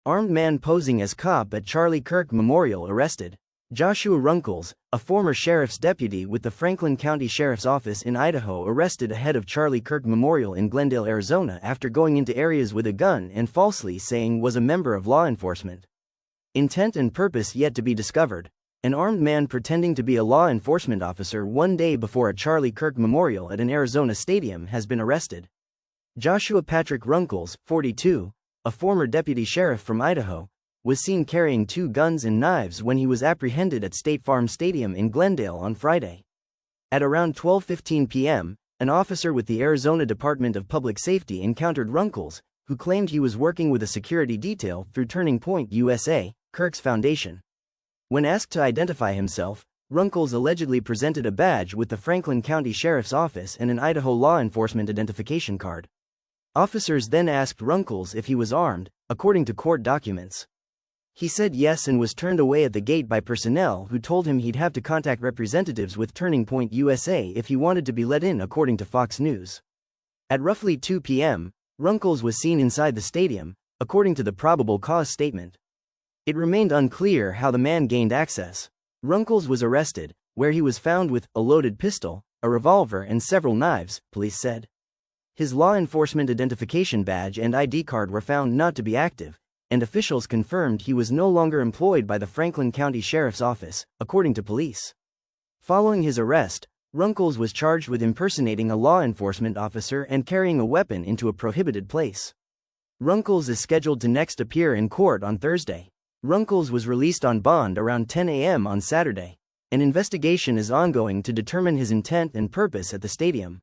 Armed man posing as cop at Charlie Kirk Memorial arrested. Joshua Runkles, a former sheriff's deputy with the Franklin County Sheriff's Office in Idaho, arrested ahead of Charlie Kirk Memorial in Glendale, Arizona after going into areas with a gun and falsely saying was a member of law enforcement. Intent and purpose yet to be discovered. An armed man pretending to be a law enforcement officer one day before a Charlie Kirk Memorial at an Arizona stadium has been arrested. Joshua Patrick Runkles, 42, a former deputy sheriff from Idaho, was seen carrying 2 guns and knives when he was apprehended at State Farm Stadium in Glendale on Friday. At around 12:15 p.m., an officer with the Arizona Department of Public Safety encountered Runkles, who claimed he was working with a security detail through Turning Point USA, Kirk's foundation. When asked to identify himself, Runkles allegedly presented a badge with the Franklin County Sheriff's Office and an Idaho law enforcement identification card. Officers then asked Runkles if he was armed, according to court documents. He said yes and was turned away at the gate by personnel who told him he'd have to contact representatives with Turning Point USA if he wanted to be let in, according to Fox News. At roughly 2 p.m., Runkles was seen inside the stadium, according to the probable cause statement. It remained unclear how the man gained access. Runkles was arrested, where he was found with a loaded pistol, a revolver and several knives, police said. His law enforcement identification badge and ID card were found not to be active, and officials confirmed he was no longer employed by the Franklin County Sheriff's Office, according to police. Following his arrest, Runkles was charged with impersonating a law enforcement officer and carrying a weapon into a prohibited place. Runkles is scheduled to next appear in court on Thursday. Runkles was released on bond around 10 a.m. on Saturday. An investigation is ongoing to determine his intent and purpose at the stadium.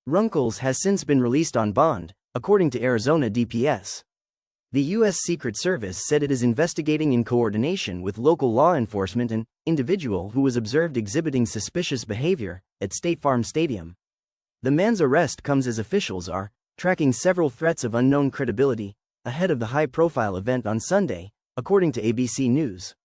Runkles has since been released on bond, according to Arizona DPS. The U.S. Secret Service said it is investigating in coordination with local law enforcement an individual who was observed exhibiting suspicious behavior at State Farm Stadium. The man's arrest comes as officials are tracking several threats of unknown credibility ahead of the high-profile event on Sunday, according to ABC News.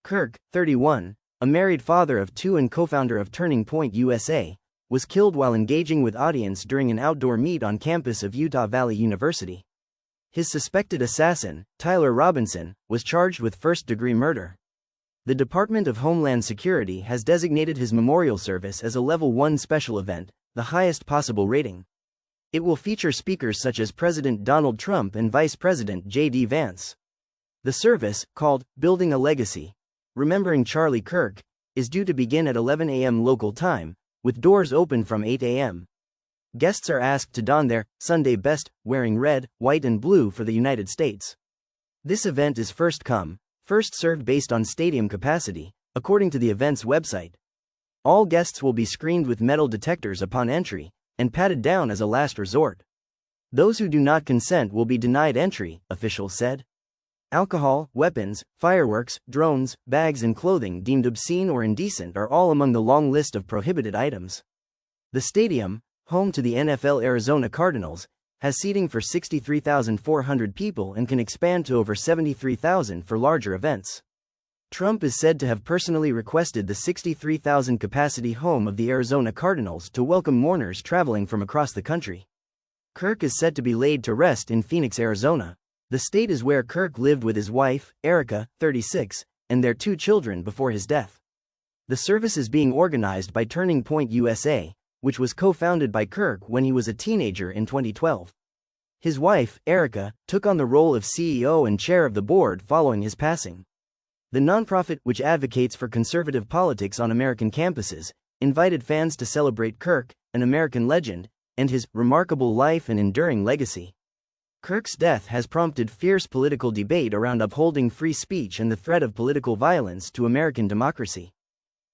Kirk, 31, a married father of 2 and co-founder of Turning Point USA, was killed while engaging with audience during an outdoor meet on campus of Utah Valley University. His suspected assassin, Tyler Robinson, was charged with first-degree murder. The Department of Homeland Security has designated his memorial service as a Level 1 special event, the highest possible rating. It will feature speakers such as President Donald Trump and Vice President J.D. Vance. The service, called Building a Legacy, Remembering Charlie Kirk, is due to begin at 11 a.m. local time, with doors open from 8 a.m. Guests are asked to don their Sunday best, wearing red, white and blue for the United States. This event is first come, first served based on stadium capacity, according to the event's website. All guests will be screened with metal detectors upon entry, and patted down as a last resort. Those who do not consent will be denied entry, officials said. Alcohol, weapons, fireworks, drones, bags and clothing deemed obscene or indecent are all among the long list of prohibited items. The stadium, home to the NFL Arizona Cardinals, has seating for 63,400 people and can expand to over 73,000 for larger events. Trump is said to have personally requested the 63,000 capacity home of the Arizona Cardinals to welcome mourners traveling from across the country. Kirk is set to be laid to rest in Phoenix, Arizona. The state is where Kirk lived with his wife, Erica, 36, and their 2 children before his death. The service is being organized by Turning Point USA, which was co-founded by Kirk when he was a teenager in 2012. His wife, Erica, took on the role of CEO and chair of the board following his passing. The nonprofit, which advocates for conservative politics on American campuses, invited fans to celebrate Kirk, an American legend, and his remarkable life and enduring legacy. Kirk's death has prompted fierce political debate around upholding free speech and the threat of political violence to American democracy.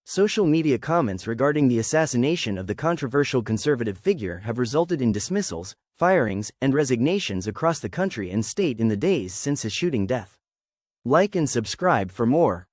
Social media comments regarding the assassination of the controversial conservative figure have resulted in dismissals, firings, and resignations across the country and state in the days since his shooting death. Like and subscribe for more.